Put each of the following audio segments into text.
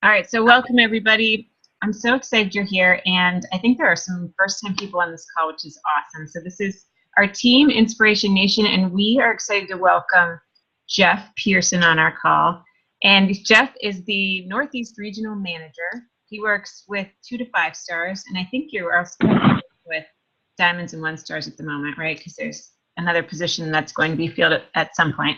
All right, so welcome everybody. I'm so excited you're here, and I think there are some first-time people on this call, which is awesome. So this is our team, Inspiration Nation, and we are excited to welcome Jeff Pearson on our call. And Jeff is the Northeast Regional Manager. He works with 2 to 5 stars, and I think you're also with diamonds and 1 stars at the moment, right? Because there's another position that's going to be filled at some point.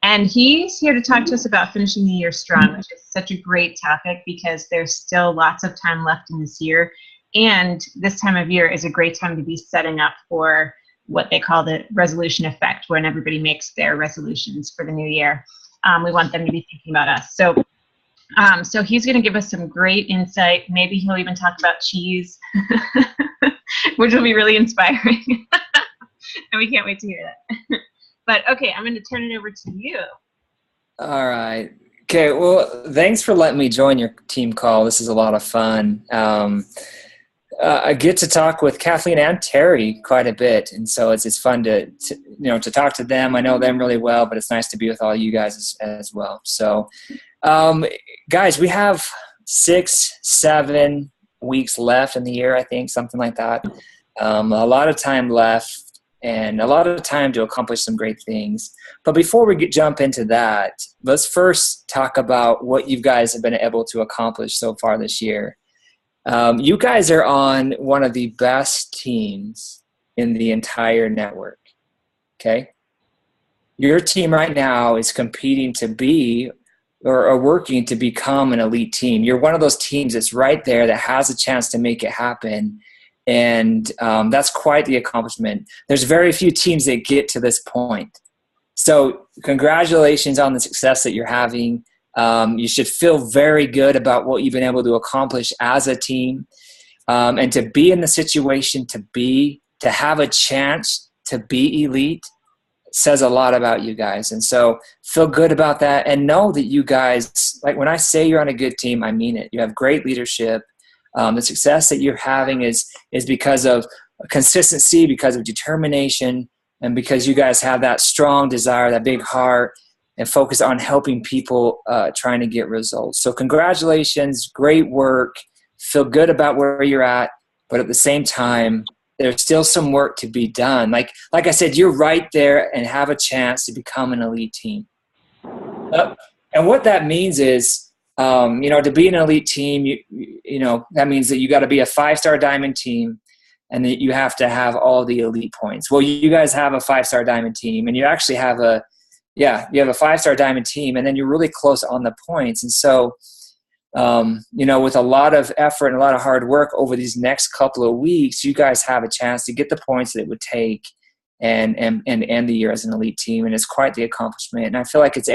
And he's here to talk to us about finishing the year strong, which is such a great topic because there's still lots of time left in this year. And this time of year is a great time to be setting up for what they call the resolution effect, when everybody makes their resolutions for the new year. We want them to be thinking about us. So he's going to give us some great insight. Maybe he'll even talk about cheese, which will be really inspiring. And we can't wait to hear that. But okay, I'm going to turn it over to you. All right. Okay. Well, thanks for letting me join your team call. This is a lot of fun. I get to talk with Kathleen and Terry quite a bit, and so it's fun to talk to them. I know them really well, but it's nice to be with all you guys as well. So, guys, we have 6-7 weeks left in the year. I think something like that. A lot of time left. And a lot of time to accomplish some great things. But before we jump into that, let's first talk about what you guys have been able to accomplish so far this year. You guys are on one of the best teams in the entire network, okay? Your team right now is competing to be or working to become an elite team. You're one of those teams that's right there that has a chance to make it happen. And that's quite the accomplishment. There's very few teams that get to this point. So congratulations on the success that you're having. You should feel very good about what you've been able to accomplish as a team. And to be in the situation to have a chance to be elite says a lot about you guys. And so feel good about that and know that you guys, like when I say you're on a good team, I mean it. You have great leadership. The success that you're having is because of consistency, because of determination, and because you guys have that strong desire, that big heart, and focus on helping people trying to get results. So congratulations, great work. Feel good about where you're at, but at the same time, there's still some work to be done. Like I said, you're right there and have a chance to become an elite team. And what that means is, to be an elite team, that means that you got to be a 5-star diamond team and that you have to have all the elite points. Well, you guys have a 5-star diamond team and you actually have you have a 5-star diamond team and then you're really close on the points. And so, with a lot of effort and a lot of hard work over these next couple of weeks, you guys have a chance to get the points that it would take and end the year as an elite team. And it's quite the accomplishment. And I feel like it's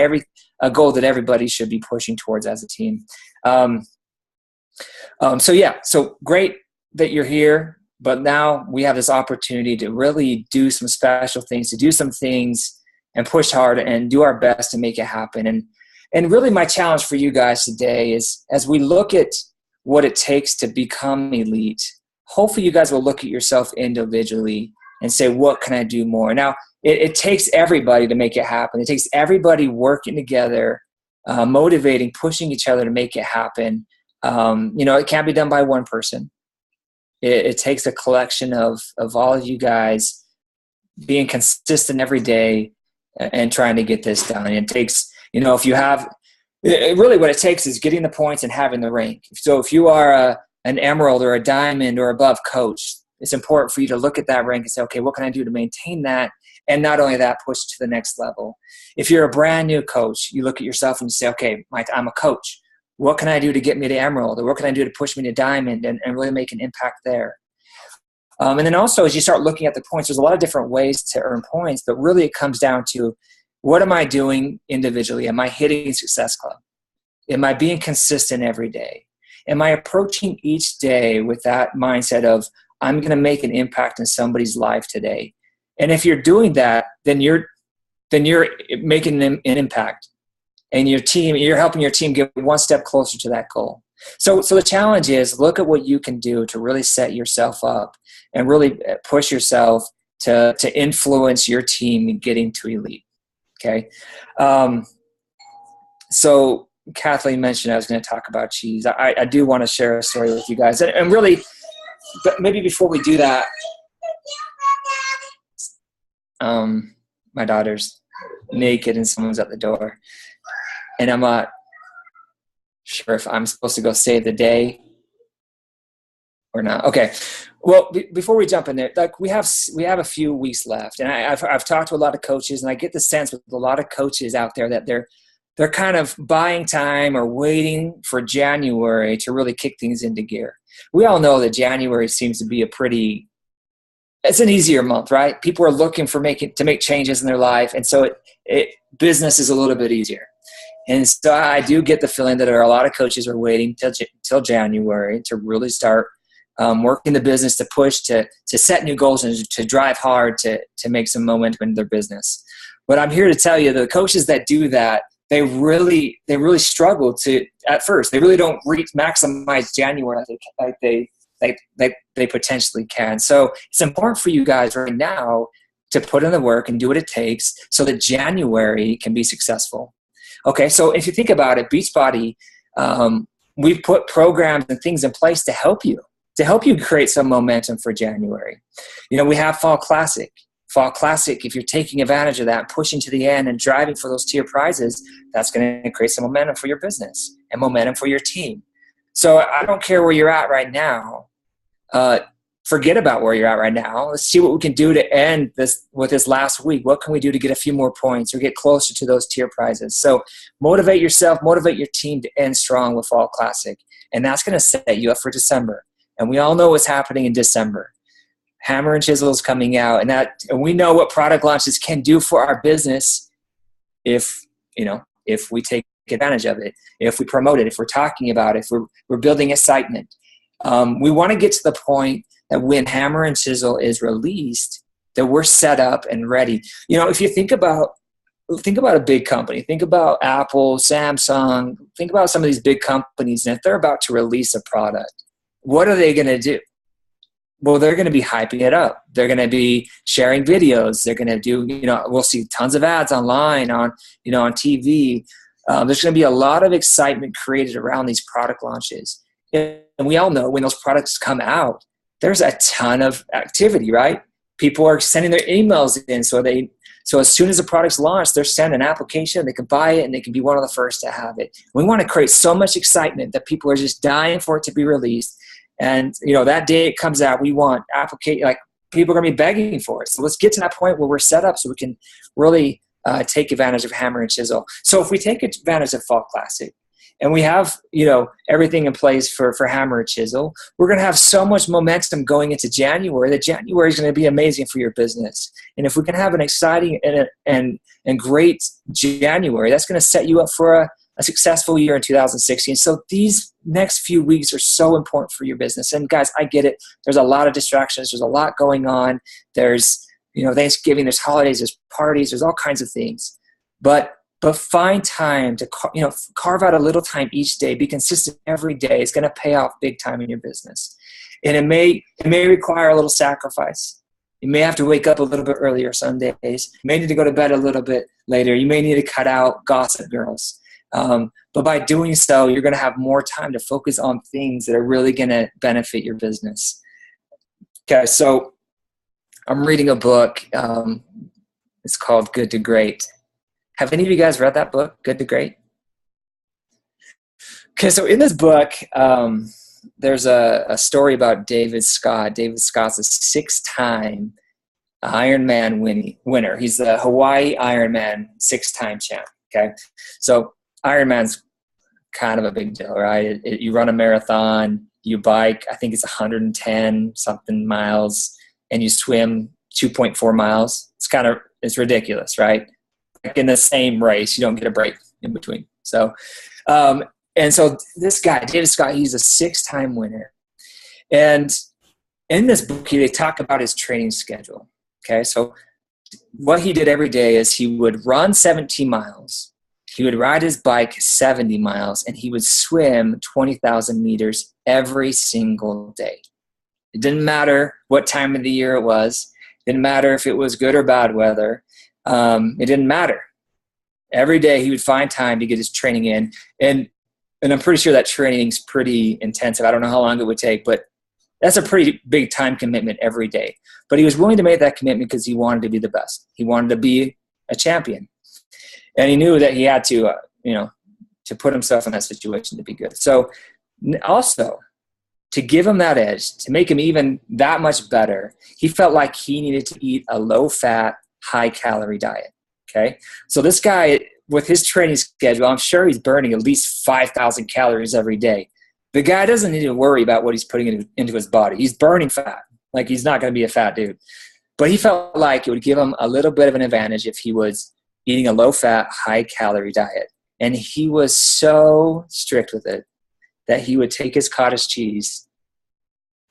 a goal that everybody should be pushing towards as a team. So great that you're here, but now we have this opportunity to really do some special things, to do some things and push hard and do our best to make it happen. And really my challenge for you guys today is, as we look at what it takes to become elite, hopefully you guys will look at yourself individually and say, what can I do more? Now, it takes everybody to make it happen. It takes everybody working together, motivating, pushing each other to make it happen. It can't be done by one person. It takes a collection of all of you guys being consistent every day and trying to get this done. It takes, really what it takes is getting the points and having the rank. So if you are an emerald or a diamond or above coach, it's important for you to look at that rank and say, okay, what can I do to maintain that? And not only that, push to the next level. If you're a brand new coach, you look at yourself and you say, okay, I'm a coach. What can I do to get me to emerald? Or what can I do to push me to diamond and really make an impact there? And then also, as you start looking at the points, there's a lot of different ways to earn points, but really it comes down to, what am I doing individually? Am I hitting Success Club? Am I being consistent every day? Am I approaching each day with that mindset of, I'm going to make an impact in somebody's life today? And if you're doing that, then you're making an impact, and you're helping your team get one step closer to that goal. So the challenge is, look at what you can do to really set yourself up and really push yourself to influence your team in getting to elite. Okay. So Kathleen mentioned I was going to talk about cheese. I do want to share a story with you guys. And really, but maybe before we do that, my daughter's naked and someone's at the door. And I'm not sure if I'm supposed to go save the day or not. Okay. Well, before we jump in there, like we have a few weeks left, and I've talked to a lot of coaches, and I get the sense with a lot of coaches out there that they're kind of buying time or waiting for January to really kick things into gear. We all know that January seems to be it's an easier month, right? People are looking to make changes in their life, and so business is a little bit easier. And so I do get the feeling that there are a lot of coaches are waiting till January to really start working the business, to push, to set new goals, and to drive hard to make some momentum in their business. But I'm here to tell you, the coaches that do that, they really struggle at first. They really don't maximize January like they potentially can. So it's important for you guys right now to put in the work and do what it takes so that January can be successful. Okay, so if you think about it, Beachbody, we've put programs and things in place to help you create some momentum for January. We have Fall Classic. Fall Classic, if you're taking advantage of that and pushing to the end and driving for those tier prizes, that's going to create some momentum for your business and momentum for your team. So I don't care where you're at right now. Forget about where you're at right now. Let's see what we can do to end this last week. What can we do to get a few more points or get closer to those tier prizes? So motivate yourself, motivate your team to end strong with Fall Classic. And that's going to set you up for December. And we all know what's happening in December. Hammer and Chisel is coming out, and we know what product launches can do for our business if we take advantage of it, if we promote it, if we're talking about it, if we're building excitement. We want to get to the point that when Hammer and Chisel is released, that we're set up and ready. If you think about a big company, think about Apple, Samsung, think about some of these big companies, and if they're about to release a product, what are they going to do? Well, they're going to be hyping it up. They're going to be sharing videos. They're going to do, we'll see tons of ads online, on TV. There's going to be a lot of excitement created around these product launches. And we all know when those products come out, there's a ton of activity, right? People are sending their emails in. So as soon as the product's launched, they're sending an application, they can buy it, and they can be one of the first to have it. We want to create so much excitement that people are just dying for it to be released. And, that day it comes out, we want people are going to be begging for it. So let's get to that point where we're set up so we can really take advantage of Hammer and Chisel. So if we take advantage of Fall Classic and we have, everything in place for Hammer and Chisel, we're going to have so much momentum going into January that January is going to be amazing for your business. And if we can have an exciting and great January, that's going to set you up for a successful year in 2016. So these next few weeks are so important for your business. And guys, I get it. There's a lot of distractions. There's a lot going on. There's, Thanksgiving, there's holidays, there's parties, there's all kinds of things. But find time to, carve out a little time each day. Be consistent every day. It's going to pay off big time in your business. And it may require a little sacrifice. You may have to wake up a little bit earlier some days. You may need to go to bed a little bit later. You may need to cut out Gossip Girls. But by doing so, you're going to have more time to focus on things that are really going to benefit your business. Okay, so I'm reading a book. It's called Good to Great. Have any of you guys read that book, Good to Great? Okay, so in this book, there's a story about David Scott. David Scott's a 6-time Ironman winner. He's the Hawaii Ironman 6-time champ. Okay, so Ironman's kind of a big deal, right? You run a marathon, you bike, I think it's 110 something miles, and you swim 2.4 miles. It's ridiculous, right? Like in the same race, you don't get a break in between. So, and so this guy, David Scott, he's a 6-time winner. And in this book, they talk about his training schedule. Okay, so what he did every day is he would run 17 miles. He would ride his bike 70 miles, and he would swim 20,000 meters every single day. It didn't matter what time of the year it was. It didn't matter if it was good or bad weather. It didn't matter. Every day he would find time to get his training in. And I'm pretty sure that training's pretty intensive. I don't know how long it would take, but that's a pretty big time commitment every day. But he was willing to make that commitment because he wanted to be the best. He wanted to be a champion. And he knew that he had to, to put himself in that situation to be good. So also, to give him that edge, to make him even that much better, he felt like he needed to eat a low-fat, high-calorie diet, okay? So this guy, with his training schedule, I'm sure he's burning at least 5,000 calories every day. The guy doesn't need to worry about what he's putting into his body. He's burning fat. Like, he's not going to be a fat dude. But he felt like it would give him a little bit of an advantage if he was eating a low-fat, high-calorie diet. And he was so strict with it that he would take his cottage cheese.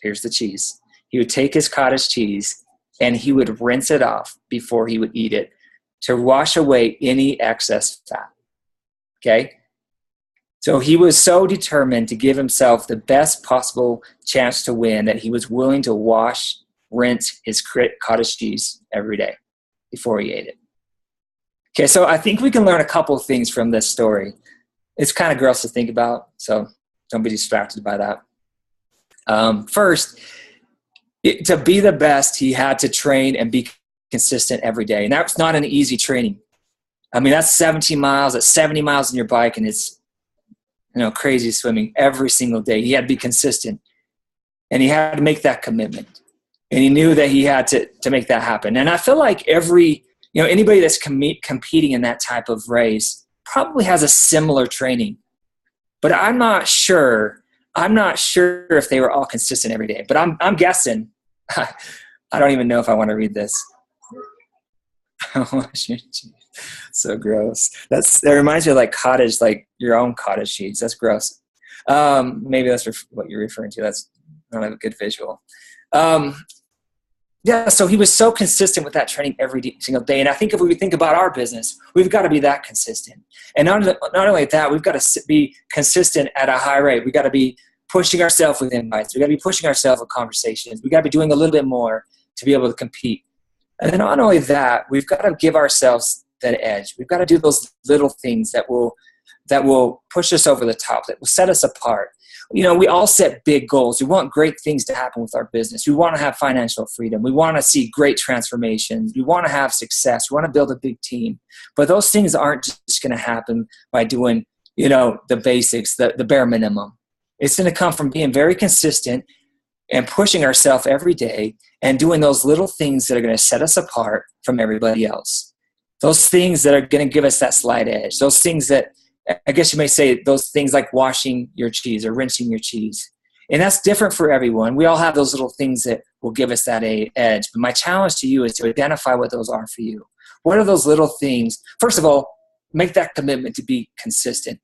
Here's the cheese. He would take his cottage cheese and he would rinse it off before he would eat it to wash away any excess fat. Okay? So he was so determined to give himself the best possible chance to win that he was willing to rinse his cottage cheese every day before he ate it. Okay, so I think we can learn a couple of things from this story. It's kind of gross to think about, so don't be distracted by that. First, to be the best, he had to train and be consistent every day. And that's not an easy training. I mean, that's 17 miles, that's 70 miles on your bike, and it's, crazy swimming every single day. He had to be consistent, and he had to make that commitment. And he knew that he had to make that happen. And I feel like anybody that's competing in that type of race probably has a similar training. But I'm not sure if they were all consistent every day. But I'm guessing. I don't even know if I want to read this. So gross. That reminds me of like your own cottage cheese. That's gross. Maybe that's what you're referring to. That's not a good visual. So he was so consistent with that training every single day. And I think if we think about our business, we've got to be that consistent. And not only that, we've got to be consistent at a high rate. We've got to be pushing ourselves with invites. We've got to be pushing ourselves with conversations. We've got to be doing a little bit more to be able to compete. And then not only that, we've got to give ourselves that edge. We've got to do those little things that will push us over the top, that will set us apart. We all set big goals. We want great things to happen with our business. We want to have financial freedom. We want to see great transformations. We want to have success. We want to build a big team. But those things aren't just going to happen by doing, the basics, the bare minimum. It's going to come from being very consistent and pushing ourselves every day and doing those little things that are going to set us apart from everybody else. Those things that are going to give us that slight edge. Those things that, I guess you may say, those things like washing your cheese or rinsing your cheese. And that's different for everyone. We all have those little things that will give us that edge. But my challenge to you is to identify what those are for you. What are those little things? First of all, make that commitment to be consistent.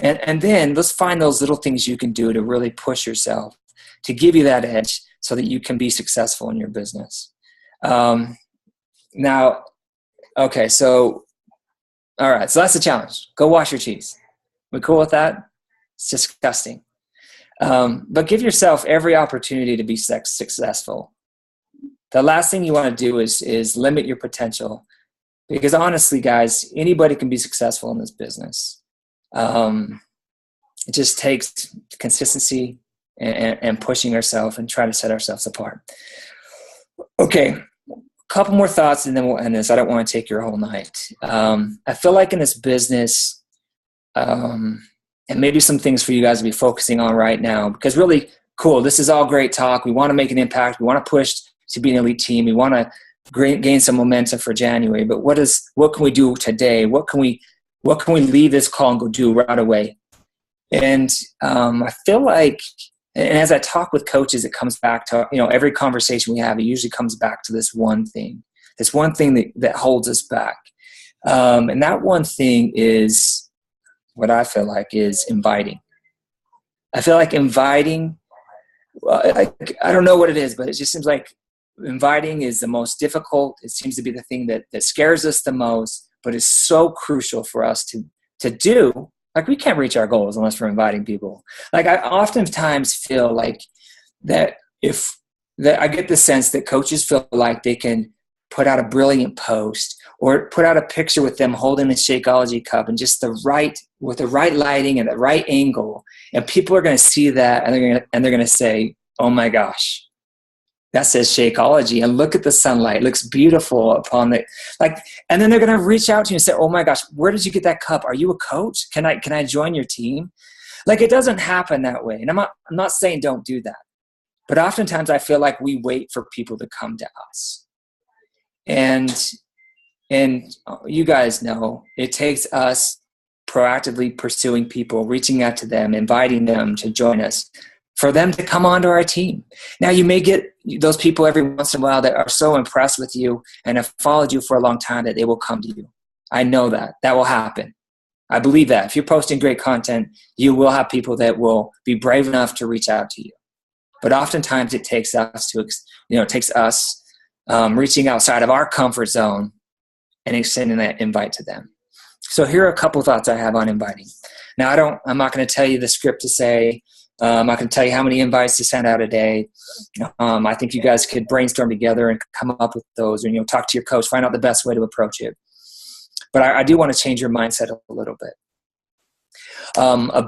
And then let's find those little things you can do to really push yourself, to give you that edge so that you can be successful in your business. Now, okay, so all right, so that's the challenge. Go wash your cheese. We cool with that? It's disgusting. But give yourself every opportunity to be successful. The last thing you want to do is limit your potential, because honestly, guys, anybody can be successful in this business. It just takes consistency and pushing ourselves and trying to set ourselves apart. Okay. Couple more thoughts and then we'll end this. I don't want to take your whole night. I feel like in this business, and maybe some things for you guys to be focusing on right now, because really cool. This is all great talk. We want to make an impact. We want to push to be an elite team. We want to gain some momentum for January, but what can we do today? What can we leave this call and go do right away? And I feel like, and as I talk with coaches, it comes back to, every conversation we have, it usually comes back to this one thing that holds us back. And that one thing is what I feel like is inviting. I feel like inviting, I don't know what it is, but it just seems like inviting is the most difficult. It seems to be the thing that scares us the most, but is so crucial for us to do. Like, we can't reach our goals unless we're inviting people. Like, I oftentimes feel like that I get the sense that coaches feel like they can put out a brilliant post or put out a picture with them holding the Shakeology cup and just with the right lighting and the right angle. And people are going to see that and they're going to say, oh my gosh, that says Shakeology, and look at the sunlight. It looks beautiful upon the, and then they're going to reach out to you and say, oh my gosh, where did you get that cup? Are you a coach? Can I join your team? It doesn't happen that way. And I'm not saying don't do that, but oftentimes I feel like we wait for people to come to us. And you guys know it takes us proactively pursuing people, reaching out to them, inviting them to join us, for them to come onto our team. Now, you may get those people every once in a while that are so impressed with you and have followed you for a long time that they will come to you. I know that will happen. I believe that if you're posting great content, you will have people that will be brave enough to reach out to you. But oftentimes it takes us reaching outside of our comfort zone and extending that invite to them. So here are a couple of thoughts I have on inviting. Now, I'm not going to tell you the script to say. I'm not going to tell you how many invites to send out a day. I think you guys could brainstorm together and come up with those, and talk to your coach, find out the best way to approach it. But I do want to change your mindset a little bit. A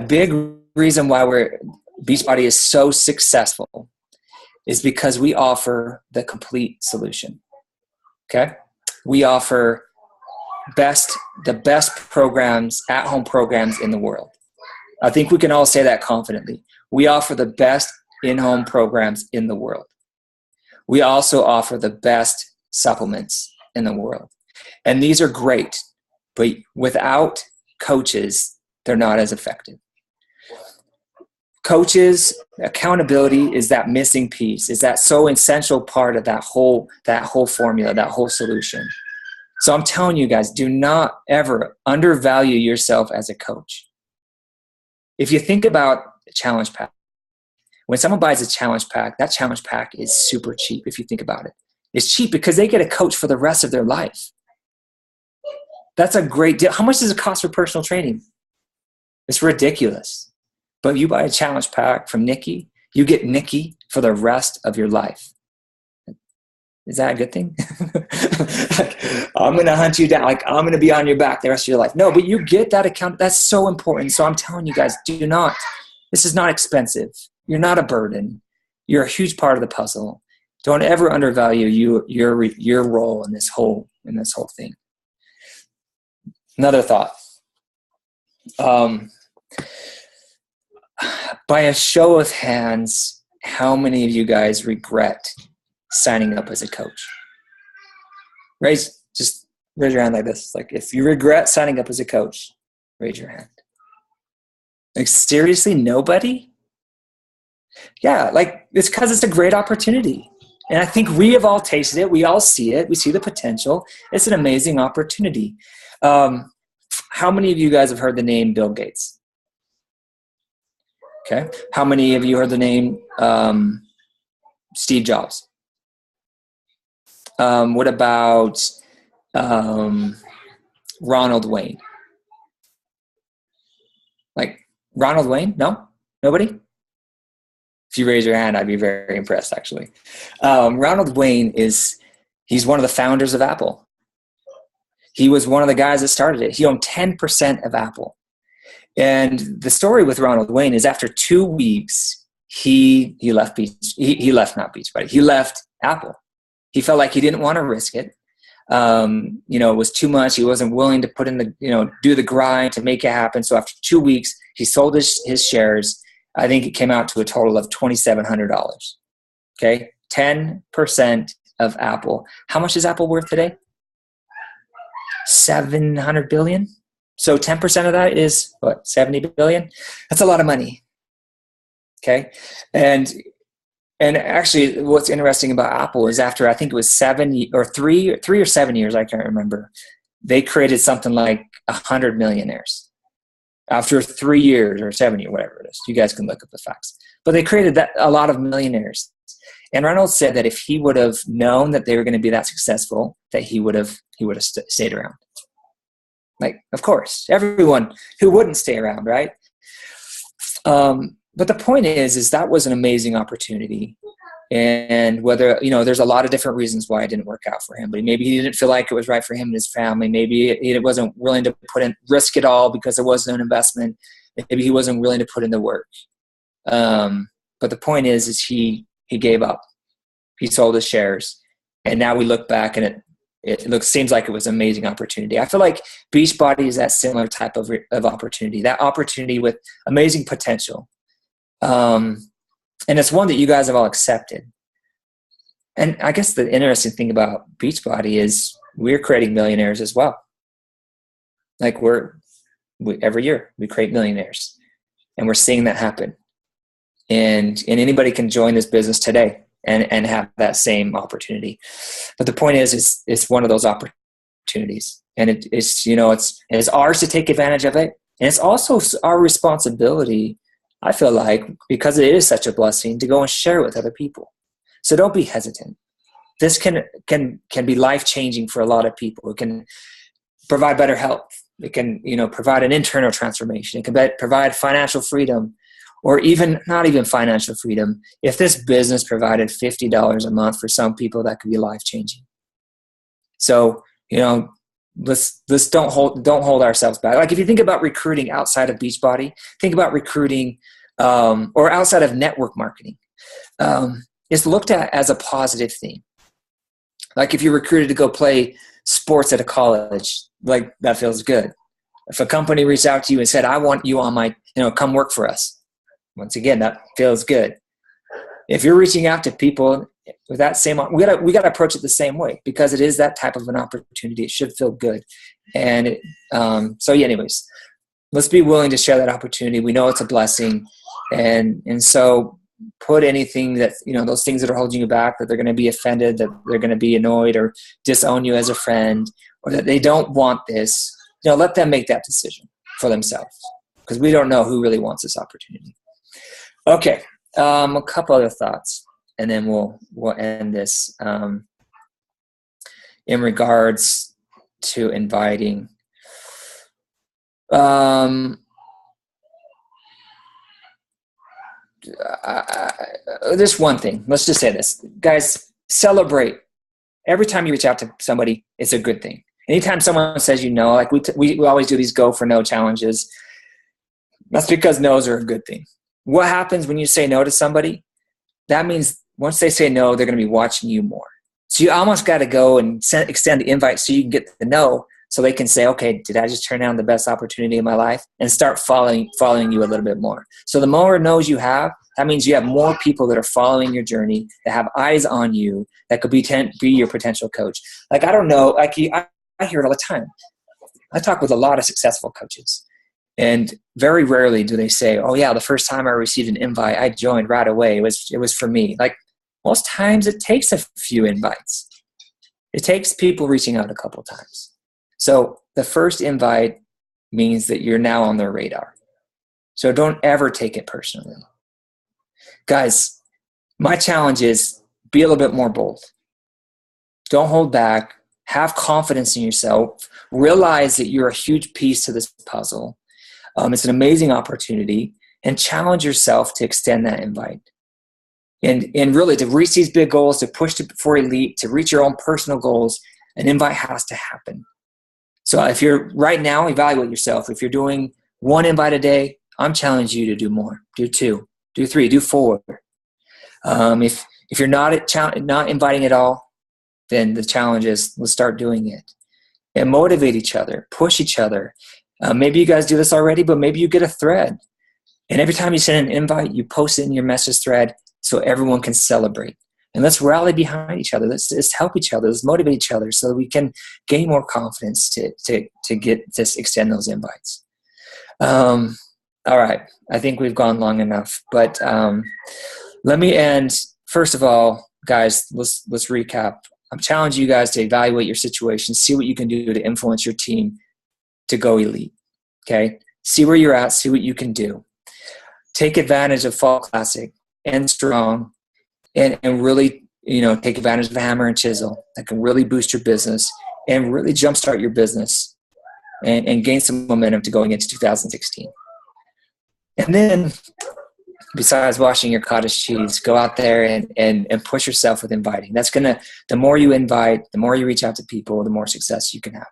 big reason why Beachbody is so successful is because we offer the complete solution. Okay, we offer the best programs, at-home programs in the world. I think we can all say that confidently. We offer the best in-home programs in the world. We also offer the best supplements in the world. And these are great, but without coaches, they're not as effective. Coaches, accountability is that missing piece, is that so essential part of that whole formula, that whole solution. So I'm telling you guys, do not ever undervalue yourself as a coach. If you think about a challenge pack, when someone buys a challenge pack, that challenge pack is super cheap if you think about it. It's cheap because they get a coach for the rest of their life. That's a great deal. How much does it cost for personal training? It's ridiculous. But you buy a challenge pack from Nikki, you get Nikki for the rest of your life. Is that a good thing? I'm going to hunt you down. I'm going to be on your back the rest of your life. No, but you get that account. That's so important. So I'm telling you guys, this is not expensive. You're not a burden. You're a huge part of the puzzle. Don't ever undervalue your role in this whole thing. Another thought. By a show of hands, how many of you guys regret signing up as a coach? Just raise your hand like this. If you regret signing up as a coach, raise your hand. Seriously, nobody? Yeah, it's because it's a great opportunity. And I think we have all tasted it. We all see it. We see the potential. It's an amazing opportunity. How many of you guys have heard the name Bill Gates? Okay. How many of you heard the name Steve Jobs? What about Ronald Wayne? Ronald Wayne? No? Nobody? If you raise your hand, I'd be very impressed, actually. Ronald Wayne he's one of the founders of Apple. He was one of the guys that started it. He owned 10% of Apple. And the story with Ronald Wayne is after 2 weeks, he left he left Apple. He felt like he didn't want to risk it. It was too much. He wasn't willing to put in do the grind to make it happen. So after 2 weeks, he sold his shares. I think it came out to a total of $2,700. Okay. 10% of Apple. How much is Apple worth today? $700 billion. So 10% of that is what? 70 billion. That's a lot of money. Okay. And actually what's interesting about Apple is after, I think it was 3 or 7 years, I can't remember, they created something like 100 millionaires after 3 years or 7 years, whatever it is. You guys can look up the facts, but they created a lot of millionaires. And Reynolds said that if he would have known that they were going to be that successful, that he would have stayed around. Of course, everyone who wouldn't stay around, right? But the point is that was an amazing opportunity. And whether, there's a lot of different reasons why it didn't work out for him, but maybe he didn't feel like it was right for him and his family. Maybe he wasn't willing to put in risk it all because there wasn't an investment. Maybe he wasn't willing to put in the work. But the point is he gave up. He sold his shares. And now we look back and it seems like it was an amazing opportunity. I feel like Beachbody is that similar type of opportunity, that opportunity with amazing potential. And it's one that you guys have all accepted. And I guess the interesting thing about Beachbody is we're creating millionaires as well. Like every year we create millionaires, and we're seeing that happen. And anybody can join this business today and have that same opportunity. But the point is, it's one of those opportunities, and it's ours to take advantage of it. And it's also our responsibility, I feel like, because it is such a blessing, to go and share it with other people. So don't be hesitant. This can be life-changing for a lot of people. It can provide better health. It can, provide an internal transformation. It can provide financial freedom, or even not even financial freedom. If this business provided $50 a month for some people, that could be life-changing. So, let's don't hold ourselves back. Like if you think about recruiting outside of Beachbody, think about recruiting or outside of network marketing. It's looked at as a positive thing. Like if you're recruited to go play sports at a college, like that feels good. If a company reached out to you and said, I want you on my, come work for us. Once again, that feels good. If you're reaching out to people with that same, we got to approach it the same way, because it is that type of an opportunity. It should feel good. And anyways, let's be willing to share that opportunity. We know it's a blessing. And so put anything that, those things that are holding you back, that they're going to be offended, that they're going to be annoyed or disown you as a friend, or that they don't want this, let them make that decision for themselves, because we don't know who really wants this opportunity. Okay. A couple other thoughts, and then we'll end this. In regards to inviting, there's one thing. Let's just say this, guys. Celebrate every time you reach out to somebody. It's a good thing. Anytime someone says like we always do these go for no challenges. That's because no's are a good thing. What happens when you say no to somebody? That means once they say no, they're going to be watching you more. So you almost got to go and extend the invite so you can get the no, so they can say, okay, did I just turn down the best opportunity in my life? And start following you a little bit more. So the more no's you have, that means you have more people that are following your journey, that have eyes on you, that could be your potential coach. Like, I don't know, like I hear it all the time. I talk with a lot of successful coaches. And very rarely do they say, oh yeah, the first time I received an invite, I joined right away. It was for me. Like most times it takes a few invites. It takes people reaching out a couple times. So the first invite means that you're now on their radar. So don't ever take it personally. Guys, my challenge is be a little bit more bold. Don't hold back. Have confidence in yourself. Realize that you're a huge piece to this puzzle. It's an amazing opportunity, and challenge yourself to extend that invite. And really to reach these big goals, to push for elite, to reach your own personal goals, an invite has to happen. So if you're right now, evaluate yourself. If you're doing one invite a day, I'm challenging you to do more. Do 2, do 3, do 4. If you're not inviting at all, then the challenge is let's start doing it. And motivate each other, push each other. Maybe you guys do this already, but maybe you get a thread. And every time you send an invite, you post it in your message thread so everyone can celebrate. And let's rally behind each other. Let's help each other. Let's motivate each other so that we can gain more confidence to extend those invites. All right. I think we've gone long enough. But let me end. First of all, guys, let's recap. I'm challenging you guys to evaluate your situation, see what you can do to influence your team to go elite. Okay? See where you're at, see what you can do. Take advantage of Fall Classic and Strong, and really, take advantage of the hammer and chisel that can really boost your business and really jumpstart your business and gain some momentum to going into 2016. And then besides washing your cottage cheese, go out there and push yourself with inviting. The more you invite, the more you reach out to people, the more success you can have.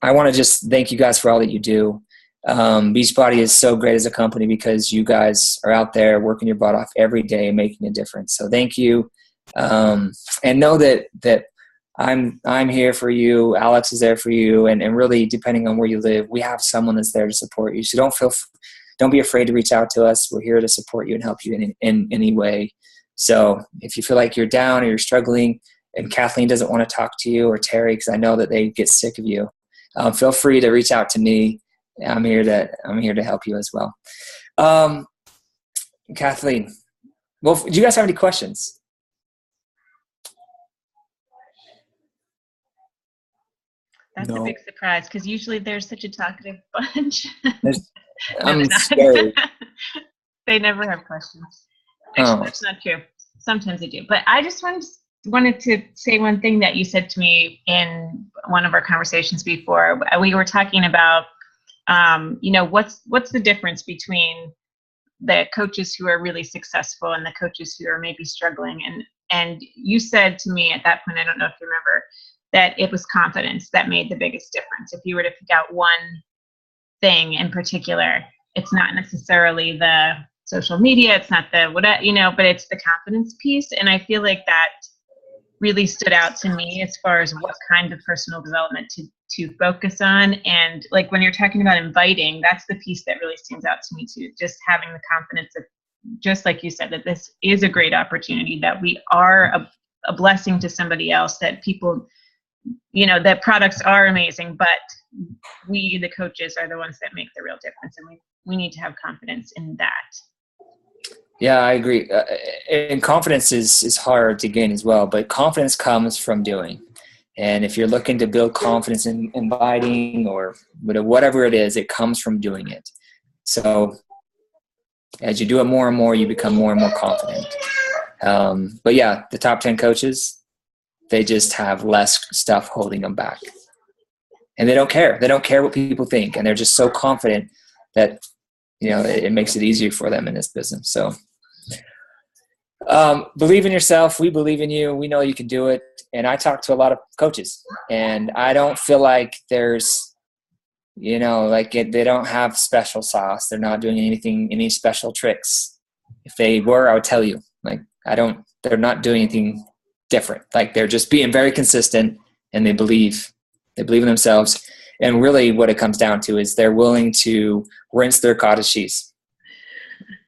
I want to just thank you guys for all that you do. Beachbody is so great as a company because you guys are out there working your butt off every day and making a difference. So thank you. And know that I'm here for you. Alex is there for you. And really, depending on where you live, we have someone that's there to support you. So don't be afraid to reach out to us. We're here to support you and help you in any way. So if you feel like you're down or you're struggling and Kathleen doesn't want to talk to you, or Terry, because I know that they get sick of you, feel free to reach out to me. I'm here to help you as well. Kathleen, well, do you guys have any questions? That's a big surprise because usually there's such a talkative bunch. I'm scared. They never have questions. Actually, that's not true. Sometimes they do. But I just wanted to say one thing that you said to me in one of our conversations before. We were talking about, what's the difference between the coaches who are really successful and the coaches who are maybe struggling. And you said to me at that point, I don't know if you remember, that it was confidence that made the biggest difference. If you were to pick out one thing in particular, it's not necessarily the social media, it's not the but it's the confidence piece. And I feel like that really stood out to me as far as what kind of personal development to focus on. And like when you're talking about inviting, that's the piece that really stands out to me too. Just having the confidence of, just like you said, that this is a great opportunity, that we are a blessing to somebody else, that people, that products are amazing, but we, the coaches, are the ones that make the real difference. And we need to have confidence in that. Yeah, I agree. And confidence is hard to gain as well, but confidence comes from doing. And if you're looking to build confidence in inviting or whatever it is, it comes from doing it. So as you do it more and more, you become more and more confident. But yeah, the top 10 coaches, they just have less stuff holding them back. And they don't care. They don't care what people think. And they're just so confident that, it makes it easier for them in this business. So believe in yourself. We believe in you. We know you can do it. And I talk to a lot of coaches, and I don't feel like there's, they don't have special sauce. They're not doing any special tricks. If they were, I would tell you, they're not doing anything different. Like, they're just being very consistent, and they believe in themselves. And really what it comes down to is they're willing to rinse their cottage cheese.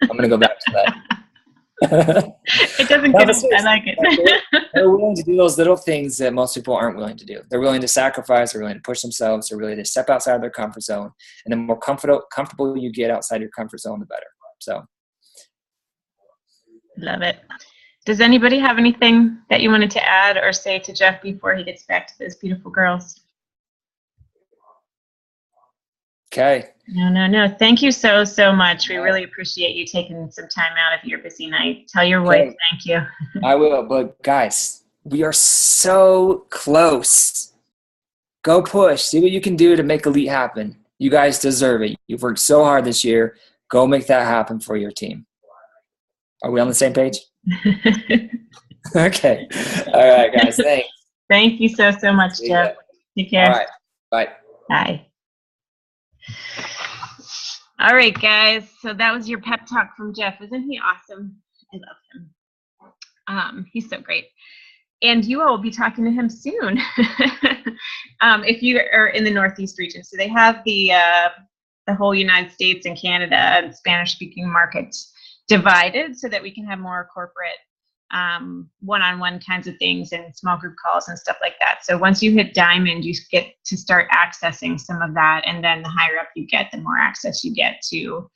I'm going to go back to that. It doesn't get it. I like it. They're willing to do those little things that most people aren't willing to do. They're willing to sacrifice. They're willing to push themselves. They're willing to step outside of their comfort zone. And the more comfortable you get outside your comfort zone, the better. So, love it. Does anybody have anything that you wanted to add or say to Jeff before he gets back to those beautiful girls? Okay. No. Thank you so much. We really appreciate you taking some time out of your busy night. Tell your wife thank you. I will. But guys, we are so close. Go push. See what you can do to make Elite happen. You guys deserve it. You've worked so hard this year. Go make that happen for your team. Are we on the same page? Okay. All right, guys. Thanks. Thank you so much, Jeff. Take care. All right. Bye. Bye. All right, guys. So that was your pep talk from Jeff. Isn't he awesome? I love him. He's so great. And you all will be talking to him soon if you are in the Northeast region. So they have the whole United States and Canada and Spanish-speaking markets divided so that we can have more corporate one-on-one kinds of things and small group calls and stuff like that. So once you hit Diamond, you get to start accessing some of that. And then the higher up you get, the more access you get to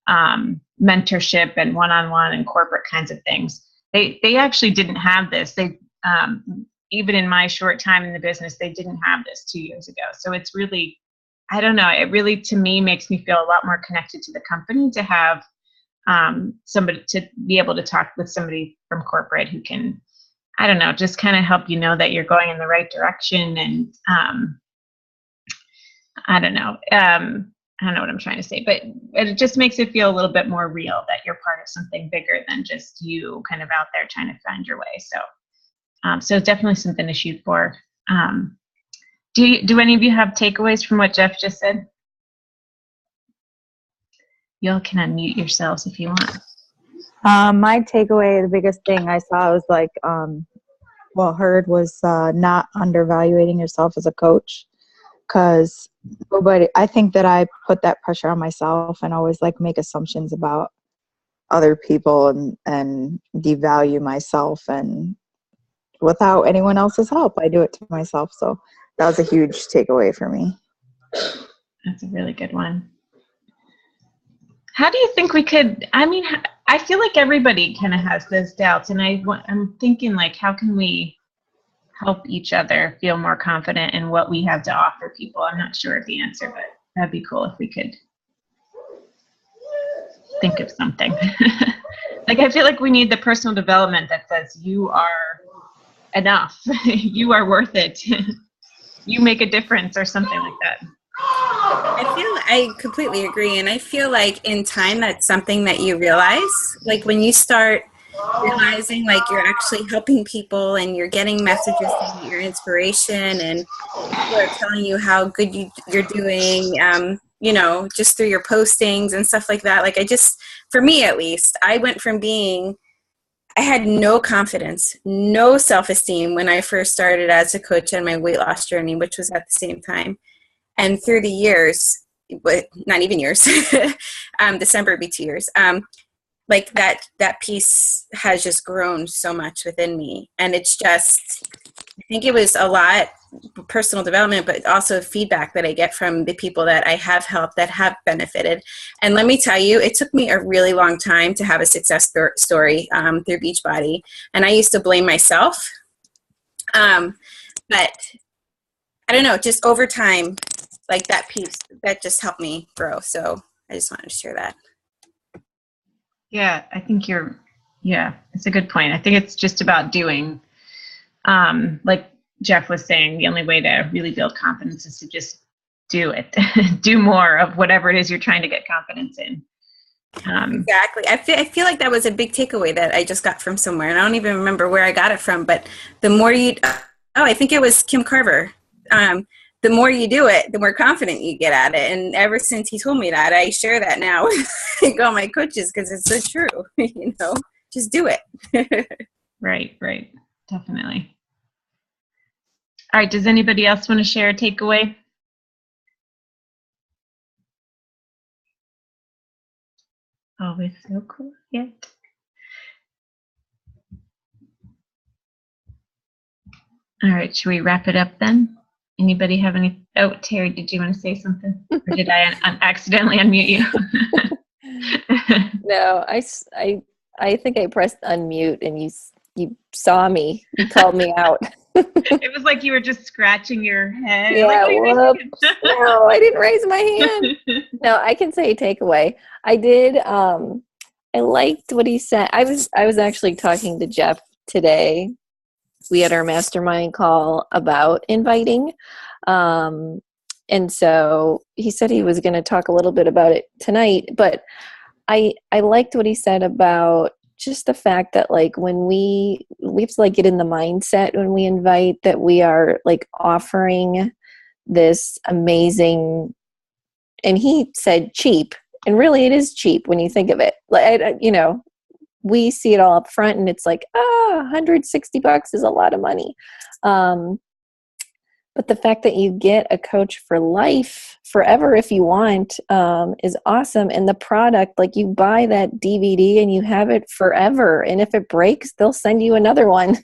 mentorship and one-on-one and corporate kinds of things. They actually didn't have this. They even in my short time in the business, they didn't have this 2 years ago. So it's really, I don't know, it really, to me, makes me feel a lot more connected to the company to have somebody, to be able to talk with somebody from corporate who can, I don't know, just kind of help you know that you're going in the right direction. And I don't know, I don't know what I'm trying to say, but it just makes it feel a little bit more real that you're part of something bigger than just you kind of out there trying to find your way. So definitely something to shoot for. Do any of you have takeaways from what Jeff just said? Y'all can unmute yourselves if you want. My takeaway, the biggest thing I saw was heard was not undervaluing yourself as a coach, because I think that I put that pressure on myself and always make assumptions about other people and devalue myself, and without anyone else's help, I do it to myself. So that was a huge takeaway for me. That's a really good one. How do you think we could, I feel like everybody kind of has those doubts, and I'm thinking how can we help each other feel more confident in what we have to offer people? I'm not sure of the answer, but that'd be cool if we could think of something. I feel like we need the personal development that says you are enough, you are worth it, you make a difference, or something like that. I completely agree. And I feel like in time, that's something that you realize, when you start realizing you're actually helping people and you're getting messages saying your inspiration and people are telling you how good you're doing, just through your postings and stuff like that. For me at least, I went from I had no confidence, no self-esteem when I first started as a coach on my weight loss journey, which was at the same time. And through the years, but not even years, December would be 2 years, that piece has just grown so much within me. And it's just, I think it was a lot personal development, but also feedback that I get from the people that I have helped that have benefited. And let me tell you, it took me a really long time to have a success story through Beachbody. And I used to blame myself. But I don't know, just over time, that piece, that just helped me grow. So I just wanted to share that. Yeah, I think it's a good point. I think it's just about doing. Like Jeff was saying, the only way to really build confidence is to just do it. Do more of whatever it is you're trying to get confidence in. Exactly. I feel like that was a big takeaway that I just got from somewhere, and I don't even remember where I got it from, but the more I think it was Kim Carver. The more you do it, the more confident you get at it. And ever since he told me that, I share that now with all my coaches because it's so true. Just do it. Right. Definitely. All right. Does anybody else want to share a takeaway? Always so cool. Yeah. All right. Should we wrap it up then? Anybody have any? Oh, Terry, did you want to say something? Or did I accidentally unmute you? No, I think I pressed unmute and you saw me. You called me out. It was like you were just scratching your head. Yeah, whoops. No, I didn't raise my hand. No, I can say takeaway. I did. I liked what he said. I was actually talking to Jeff today. We had our mastermind call about inviting. And so he said he was going to talk a little bit about it tonight, but I liked what he said about just the fact that when we have to get in the mindset when we invite that we are offering this amazing, and he said cheap, and really it is cheap when you think of it. We see it all up front and it's $160 is a lot of money. But the fact that you get a coach for life, forever if you want, is awesome. And the product, you buy that DVD and you have it forever. And if it breaks, they'll send you another one.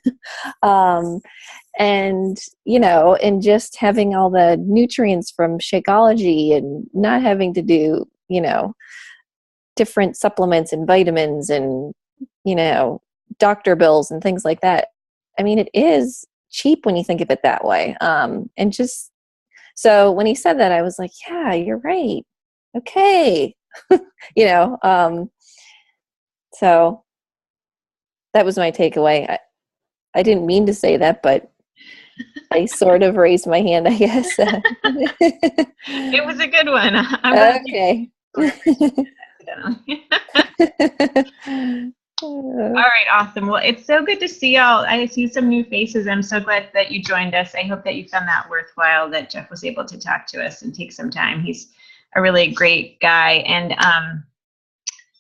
And just having all the nutrients from Shakeology and not having to do, different supplements and vitamins and, doctor bills and things like that. I mean, it is cheap when you think of it that way. And just, so when he said that, I was like, yeah, you're right. Okay. So that was my takeaway. I didn't mean to say that, but I sort of raised my hand, I guess. It was a good one. I'm glad Okay. All right, awesome. Well, it's so good to see y'all. I see some new faces. I'm so glad that you joined us. I hope that you found that worthwhile, that Jeff was able to talk to us and take some time. He's a really great guy and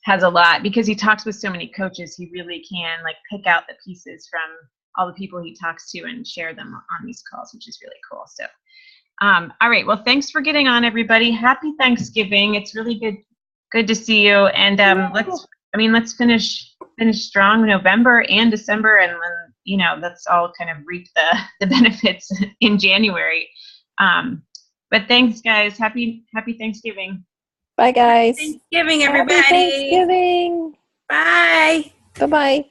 has a lot, because he talks with so many coaches, he really can like pick out the pieces from all the people he talks to and share them on these calls, which is really cool. So, all right. Well, thanks for getting on, everybody. Happy Thanksgiving. It's really good to see you. And let's finish strong November and December, and then let's all kind of reap the benefits in January. But thanks, guys. Happy Thanksgiving. Bye, guys. Thanksgiving, everybody. Happy Thanksgiving. Bye. Bye-bye.